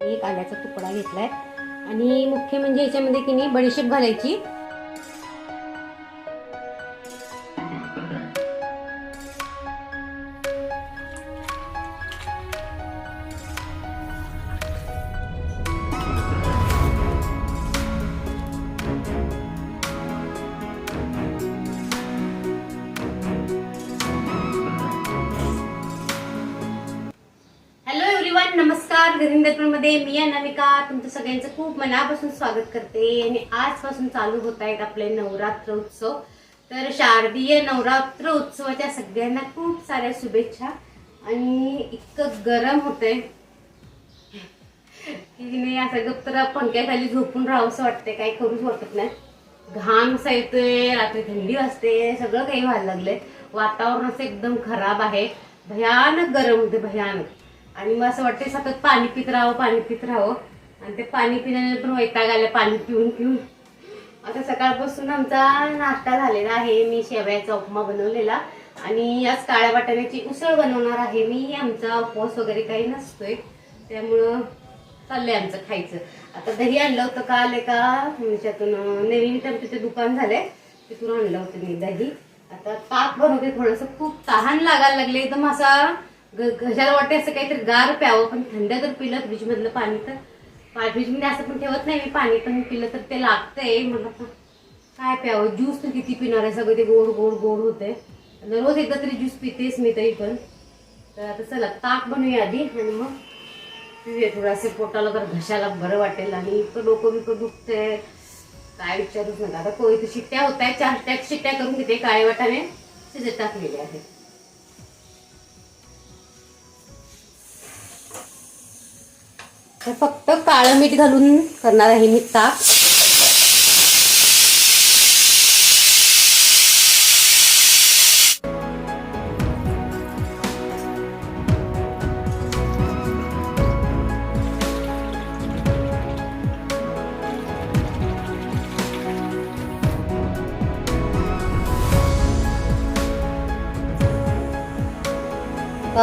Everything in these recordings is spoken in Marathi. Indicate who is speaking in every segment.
Speaker 1: एक आल्याचा तुकडा घेतलाय आणि मुख्य म्हणजे याच्यामध्ये की नाही बडीशेप घालायची. हॅलो एव्हरीवन, नमस्कार. मध्ये मी अनामिका तुमचं सगळ्यांचं खूप मनापासून स्वागत करते. आणि आजपासून चालू होत आहेत आपले नवरात्र उत्सव. तर शारदीय नवरात्र उत्सवाच्या सगळ्यांना खूप साऱ्या शुभेच्छा. आणि इतकं गरम होतंय की नाही, असं गप्तर पंख्याखाली झोपून राहावंसं वाटतंय, काही करूच वाटत नाही. घाम असा येतोय, रात्री थंडी वाजते, सगळं काही व्हायला लागलंय. वातावरण असं एकदम खराब आहे, भयानक गरम होते, भयानक. आणि मग असं वाटतं सतत पाणी पित राहावं, पाणी पित राहावं. आणि ते पाणी पिण्याने पण वैताग आलं, पाणी पिऊन पिऊन. आता सकाळपासून आमचा नाश्ता झालेला आहे. मी शेवयाचा उपमा बनवलेला आणि आज काळ्या वाटाण्याची उसळ बनवणार आहे मी. आमचा उपवास वगैरे काही नसतोय, त्यामुळं चाललंय आमचं खायचं. आता दही आणलं होतं काल एका ह्याच्यातून, नवीन तिथे दुकान झालंय, तिथून आणलं होतं मी दही. आता ताक बनवते. थोडंसं खूप तहान लागायला लागले, एकदम असा घशाला वाटते असं काहीतरी गार प्यावं. पण थंड जर पिलं फ्रीजमधलं पाणी, तर फ्रीजमध्ये असं पण ठेवत नाही मी पाणी, पण पिलं तर ते लागतंय. म्हणलं काय प्यावं, ज्यूस तर किती पिणार आहे, सगळं ते गोड गोड गोड होते. रोज एकदा तरी ज्यूस पितेच मी तरी पण. तर आता चला ताक बनवूया आधी आणि मग पिऊया. थोडंसं पोटाला तर घशाला बरं वाटेल. आणि इतकं डोकं बिकं दुखतंय काय विचारूच नका. आता कोळीत शिट्ट्या होत आहेत, 4 शिट्ट्या करून घेते. काळे वाटाणे शिजत टाकलेले आहेत. तर फक्त काळं मीठ घालून करणार आहे मी ताक.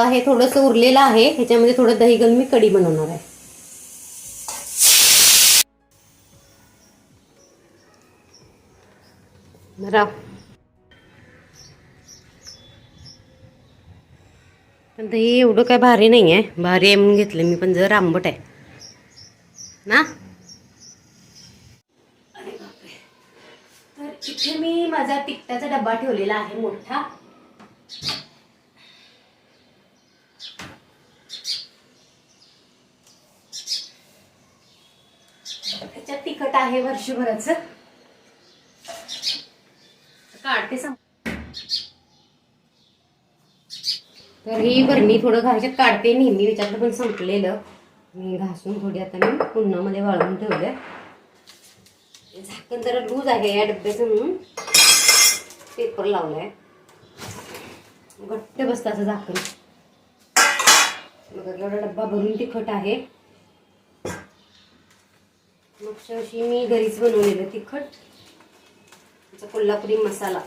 Speaker 1: हे थोडंसं उरलेलं आहे, ह्याच्यामध्ये थोडं दही घालून मी कढी बनवणार आहे. पण दही एवढं काय भारी नाही आहे, भारी आहे म्हणून घेतलं मी, पण जर आंबट आहे ना. अरे बापरे. तर इथे मी माझा तिखटाचा डब्बा ठेवलेला आहे मोठा. त्याच्यात तिखट आहे वर्षभराचं. काढते तर ही बरणी थोडं घासात काढते नेहमी, त्याच्यातलं पण संपलेलं मी घासून थोडी आता मी पुन्हामध्ये वाळवून ठेवले. झाकण जरा लूज आहे या डब्याचं म्हणून पेपर लावलाय, घट्ट बसतं असं झाकण. बघा एवढा डब्बा भरून तिखट आहे. मागच्या वर्षी मी घरीच बनवलेलं तिखट, त्याचा कोल्हापुरी मसाला.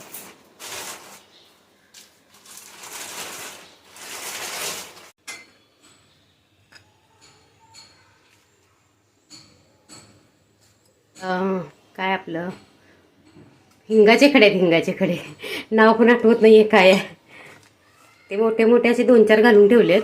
Speaker 1: काय आपलं हिंगाचे खडे आहेत, हिंगाचे खडे. नाव पण आठवत नाहीये काय आहे ते. मोठे मोठे असे 2-4 घालून ठेवलेत.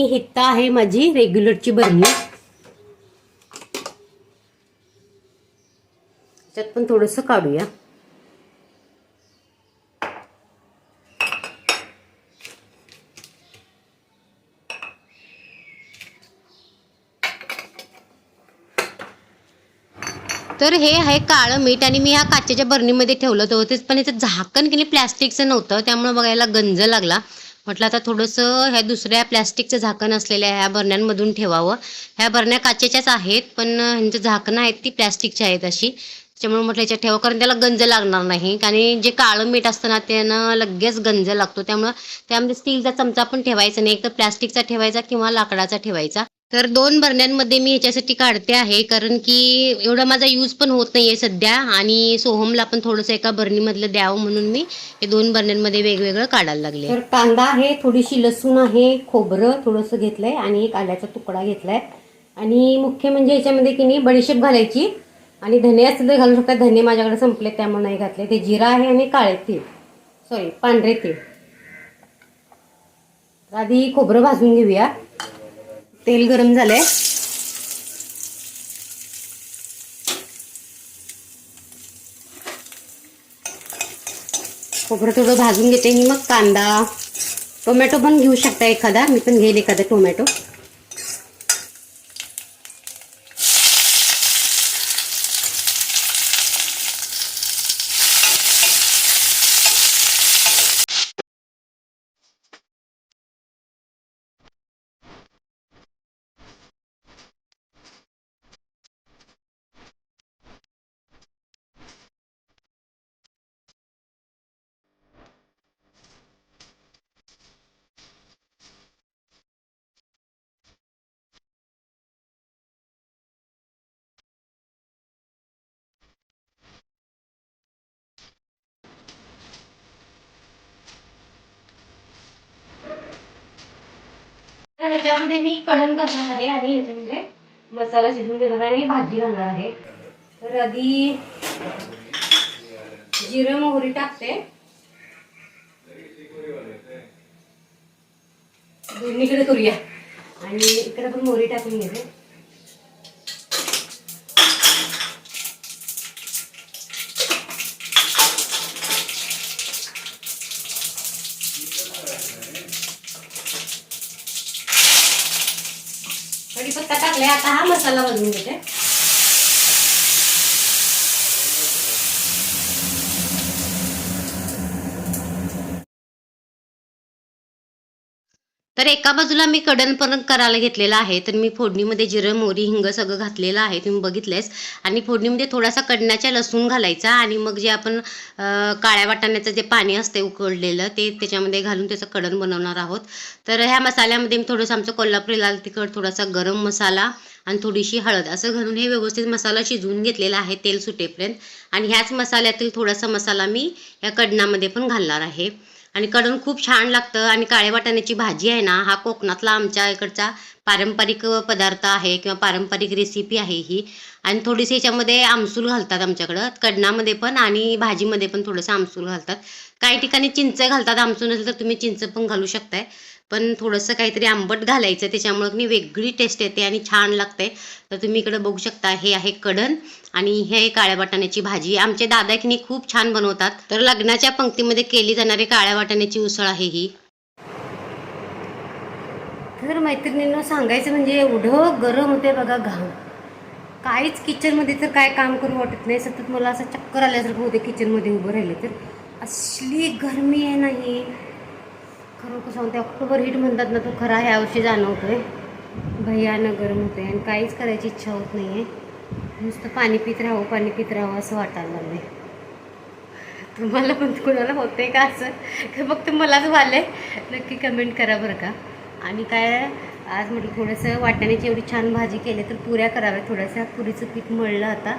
Speaker 1: हित्ता आहे माझी रेग्युलरची बरणी, त्याच्यात पण थोडंसं काढूया. तर हे आहे काळं मीठ आणि मी ह्या काचेच्या बरणीमध्ये ठेवलं होतं. पण याचं झाकण की नाही प्लॅस्टिकचं नव्हतं, त्यामुळे बघायला गंज लागला. म्हटलं आता थोडंसं ह्या दुसऱ्या प्लॅस्टिकचं झाकण असलेल्या ह्या बरण्यांमधून ठेवावं. ह्या बरण्या काचेच्याच आहेत, पण ह्यांचं झाकणं आहेत ती प्लॅस्टिकची आहेत अशी. त्याच्यामुळे म्हटलं याच्यात ठेवा, कारण त्याला गंज लागणार नाही. आणि जे काळं मीठ असतं ना त्यानं लगेच गंज लागतो. त्यामुळं त्यामध्ये स्टीलचा चमचा पण ठेवायचा नाही, एक तर प्लॅस्टिकचा ठेवायचा किंवा लाकडाचा ठेवायचा. तर 2 बरण्यांमध्ये मी ह्याच्यासाठी काढते आहे, कारण की एवढा माझा यूज पण होत नाहीये सध्या आणि सोहमला पण थोडंसं एका बरणीमधलं द्यावं म्हणून मी हे 2 बरण्यांमध्ये वेगवेगळं काढायला लागले. तर कांदा आहे, थोडीशी लसूण आहे, खोबरं थोडंसं घेतलंय आणि एक आल्याचा तुकडा घेतलाय. आणि मुख्य म्हणजे याच्यामध्ये की नाही बडीशेप घालायची आणि धने असतील तर घालू शकता. धने माझ्याकडे संपले त्यामुळे नाही घातले. ते जिरा आहे आणि काळे तीळ, सॉरी पांढरे तीळ. आधी खोबरं भाजून घेऊया. तेल गरम झालंय. खोबरं थोडं भाजून घेते आणि मग कांदा, टोमॅटो पण घेऊ शकता एखादा, मी पण घेईल एखादा टोमॅटो. तर ह्याच्यामध्ये मी कढण करणार आहे आणि ह्याच्यामध्ये मसाला शिजवून घेणार आहे आणि भाजी घालणार आहे. तर आधी जिरं मोहरी टाकते. दोन्हीकडे करूया आणि इकडे पण मोहरी टाकून घेते. कढीपत्ता टाकलाय. आता हा मसाला भाजून घेते. तर एका बाजूला मी कढण पण करायला घेतलेला आहे. तर मी फोडणीमध्ये जिरं मोहरी हिंग सगळं घातलेलं आहे, तुम्ही बघितलेस. आणि फोडणीमध्ये थोडासा कडण्याच्या लसूण घालायचा आणि मग जे आपण काळ्या वाटाण्याचं जे पाणी असते उकळलेलं ते त्याच्यामध्ये घालून त्याचं कढण बनवणार आहोत. तर ह्या मसाल्यामध्ये मी थोडंसं आमचं कोल्हापुरी लाल तिखट, थोडासा गरम मसाला आणि थोडीशी हळद असं घालून हे व्यवस्थित मसाला शिजवून घेतलेला आहे तेल सुटेपर्यंत. आणि ह्याच मसाल्यातील थोडासा मसाला मी या कढणामध्ये पण घालणार आहे. आणि कढण खूप छान लागतं. आणि काळ्या वाटाण्याची भाजी आहे ना, हा कोकणातला आमच्या इकडचा पारंपरिक पदार्थ आहे किंवा पारंपरिक रेसिपी आहे ही. आणि थोडीशी याच्यामध्ये आमसूल घालतात आमच्याकडं कढणामध्ये पण आणि भाजीमध्ये पण थोडंसं आमसूल घालतात. काही ठिकाणी चिंच घालतात, आमसूल नसेल तर तुम्ही चिंच पण घालू शकताय. पण थोडंसं काहीतरी आंबट घालायचं, त्याच्यामुळे की वेगळी टेस्ट येते आणि छान लागते. तर तुम्ही इकडे बघू शकता, हे आहे कढण आणि हे काळ्या वाटाण्याची भाजी. आमचे दादा की नाही खूप छान बनवतात. तर लग्नाच्या पंक्तीमध्ये केली जाणारी काळ्या वाटाण्याची उसळ आहे ही. तर मैत्रिणींना सांगायचं म्हणजे एवढं गरम होते बघा, घाम. काहीच किचनमध्ये तर काय काम करू वाटत नाही. सतत मला असं चक्कर आल्यासारखं होते किचनमध्ये उभं राहिले तर. असली गरमी आहे नाही, खरोखर सांगते. ऑक्टोबर हीट म्हणतात ना, तो खरा ह्या वर्षी जाणवतोय. भयानक गरम होते आणि काहीच करायची इच्छा होत नाही आहे. नुसतं पाणी पित राहावं, पाणी पित राहावं असं वाटायला लागलं. तुम्हाला पण कुणाला होतंय का असं, का फक्त मलाच वालंय? नक्की कमेंट करा बरं का. आणि काय आज म्हटलं थोडंसं वाटाण्याची एवढी छान भाजी केली तर पुऱ्या कराव्या. थोड्याशा पुरीचं पीठ मळलं आता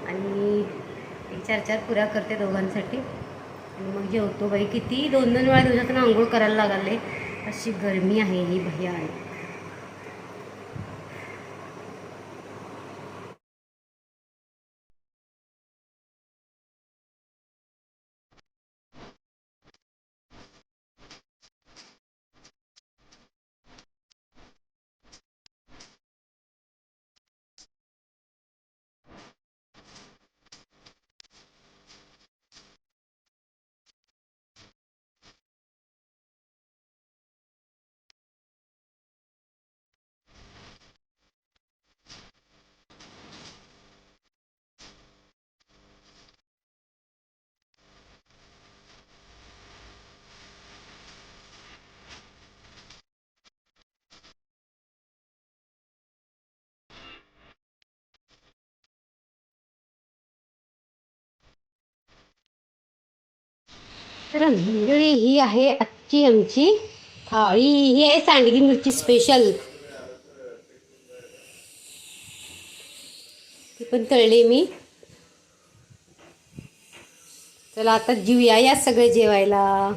Speaker 1: आणि एक 4-4 पुऱ्या करते दोघांसाठी आणि मग जेवतो. बाई किती 2-2 वेळा दिवसातून आंघोळ करायला लागले, अशी गरमी आहे ही भयानक. तर मंडळी ही आहे आजची आमची थाळी. ही आहे सांडगी मिरची स्पेशल. ती पण तळली मी. चला आता जीवया या सगळे जेवायला.